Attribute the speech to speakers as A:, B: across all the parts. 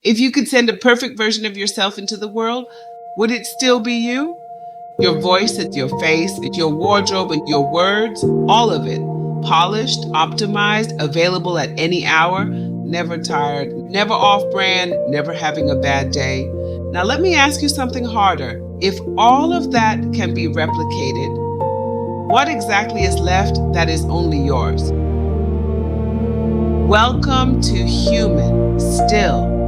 A: If you could send a perfect version of yourself into the world, would it still be you? Your voice, it's your face, it's your wardrobe and your words, all of it. Polished, optimized, available at any hour, never tired, never off-brand, never having a bad day. Now let me ask you something harder. If all of that can be replicated, what exactly is left that is only yours? Welcome to Human Still,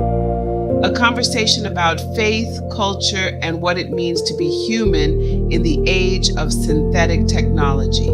A: a conversation about faith, culture, and what it means to be human in the age of synthetic technology.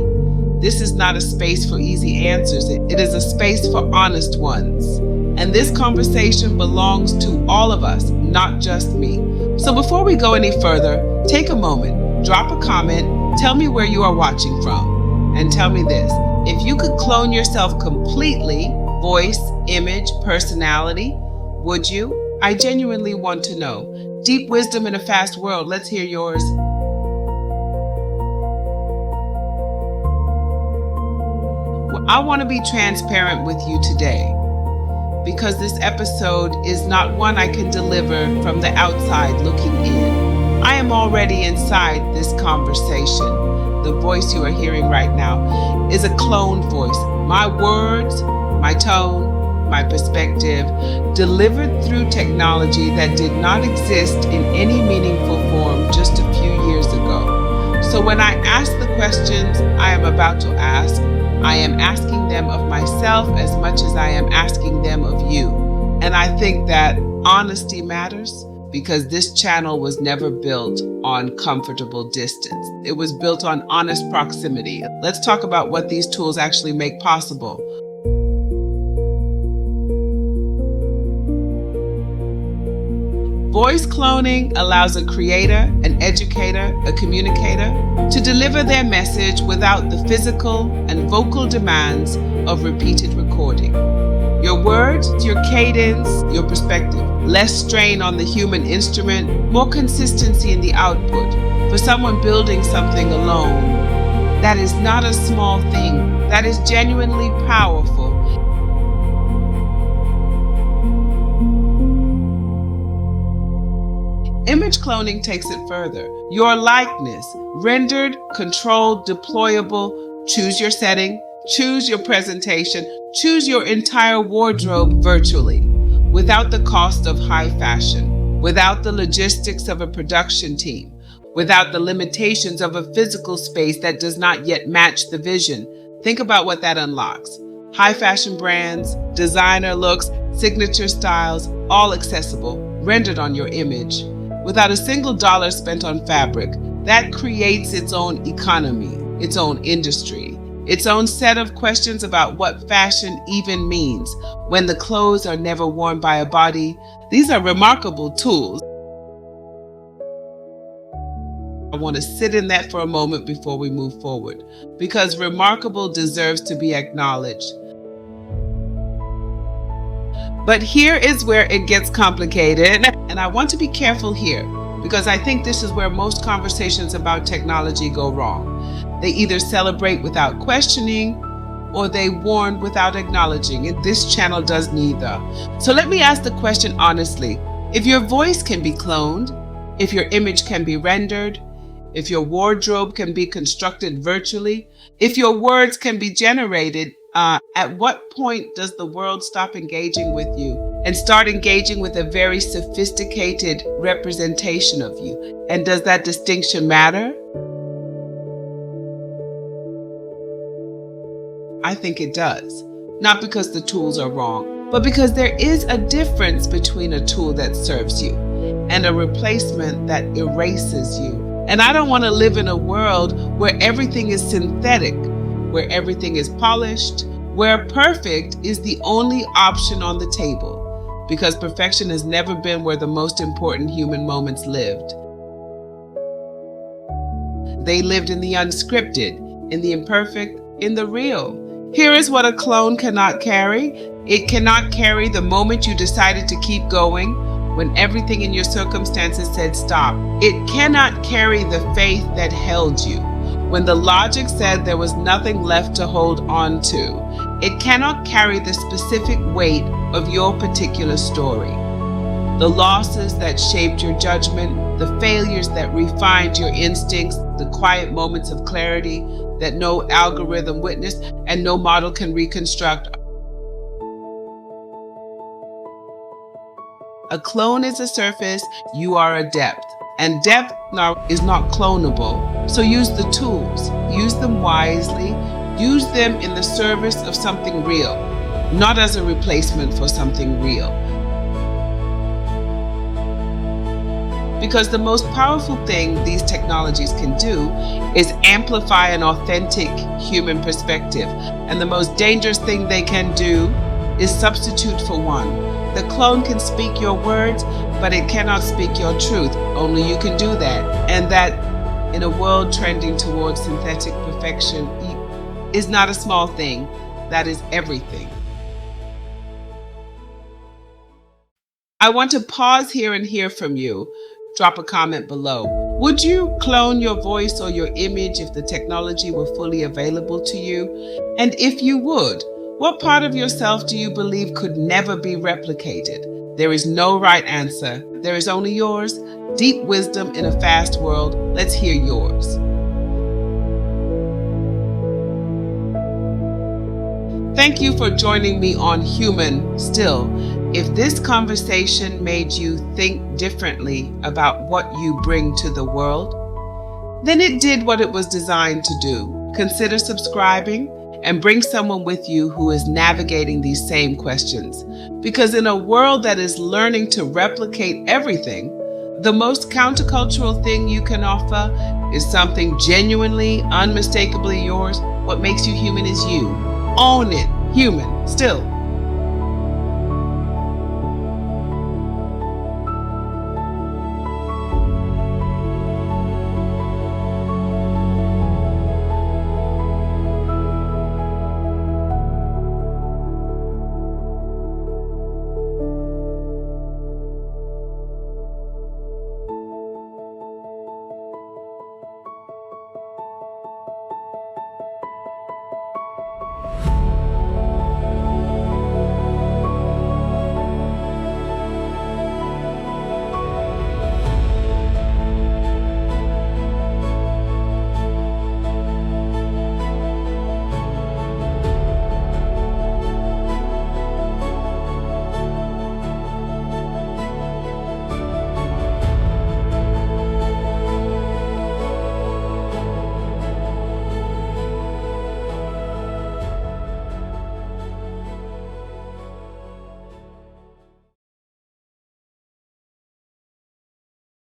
A: This is not a space for easy answers. It is a space for honest ones. And this conversation belongs to all of us, not just me. So before we go any further, take a moment, drop a comment, tell me where you are watching from. And tell me this, if you could clone yourself completely, voice, image, personality, would you? I genuinely want to know. Deep wisdom in a fast world. Let's hear yours. Well, I want to be transparent with you today because this episode is not one I can deliver from the outside looking in. I am already inside this conversation. The voice you are hearing right now is a cloned voice. My words, my tone, my perspective, delivered through technology that did not exist in any meaningful form just a few years ago. So when I ask the questions I am about to ask, I am asking them of myself as much as I am asking them of you. And I think that honesty matters because this channel was never built on comfortable distance. It was built on honest proximity. Let's talk about what these tools actually make possible. Voice cloning allows a creator, an educator, a communicator to deliver their message without the physical and vocal demands of repeated recording. Your words, your cadence, your perspective. Less strain on the human instrument, more consistency in the output. For someone building something alone, that is not a small thing. That is genuinely powerful. Image cloning takes it further. Your likeness, rendered, controlled, deployable. Choose your setting, choose your presentation, choose your entire wardrobe virtually, without the cost of high fashion, without the logistics of a production team, without the limitations of a physical space that does not yet match the vision. Think about what that unlocks. High fashion brands, designer looks, signature styles, all accessible, rendered on your image. Without a single dollar spent on fabric, that creates its own economy, its own industry, its own set of questions about what fashion even means when the clothes are never worn by a body. These are remarkable tools. I want to sit in that for a moment before we move forward, because remarkable deserves to be acknowledged. But here is where it gets complicated, and I want to be careful here because I think this is where most conversations about technology go wrong. They either celebrate without questioning or they warn without acknowledging, and this channel does neither. So let me ask the question honestly. If your voice can be cloned, if your image can be rendered, if your wardrobe can be constructed virtually, if your words can be generated, at what point does the world stop engaging with you and start engaging with a very sophisticated representation of you? And does that distinction matter? I think it does. Not because the tools are wrong, but because there is a difference between a tool that serves you and a replacement that erases you. And I don't want to live in a world where everything is synthetic, where everything is polished, where perfect is the only option on the table, because perfection has never been where the most important human moments lived. They lived in the unscripted, in the imperfect, in the real. Here is what a clone cannot carry. It cannot carry the moment you decided to keep going when everything in your circumstances said stop. It cannot carry the faith that held you when the logic said there was nothing left to hold on to. It cannot carry the specific weight of your particular story. The losses that shaped your judgment, the failures that refined your instincts, the quiet moments of clarity that no algorithm witnessed and no model can reconstruct. A clone is a surface, you are a depth. And depth is not clonable. So use the tools, use them wisely, use them in the service of something real, not as a replacement for something real. Because the most powerful thing these technologies can do is amplify an authentic human perspective. And the most dangerous thing they can do is substitute for one. The clone can speak your words, but it cannot speak your truth. Only you can do that. And that, in a world trending towards synthetic perfection, is not a small thing. That is everything. I want to pause here and hear from you. Drop a comment below. Would you clone your voice or your image if the technology were fully available to you? And if you would, what part of yourself do you believe could never be replicated? There is no right answer. There is only yours. Deep wisdom in a fast world. Let's hear yours. Thank you for joining me on Human Still. If this conversation made you think differently about what you bring to the world, then it did what it was designed to do. Consider subscribing and bring someone with you who is navigating these same questions. Because in a world that is learning to replicate everything, the most countercultural thing you can offer is something genuinely, unmistakably yours. What makes you human is you. Own it. Human. Still.